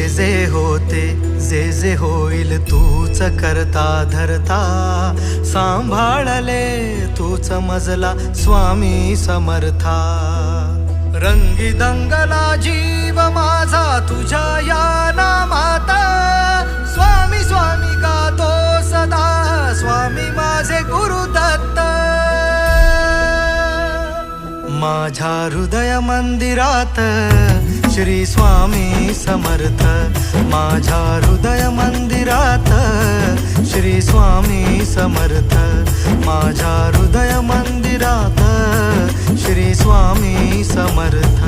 जे होते जे होईल तूच करता धरता, सांभाळले तूच मजला स्वामी समर्था। रंगी दंगला जीव माझा तुझ्या या नामात, स्वामी स्वामी गातो सदा, स्वामी माझे गुरुदत्त। माझ्या हृदय मंदिरात श्री स्वामी समर्थ, माझ्या हृदय मंदिरात श्री स्वामी समर्थ, माझ्या हृदय मंदिरात श्री स्वामी समर्थ।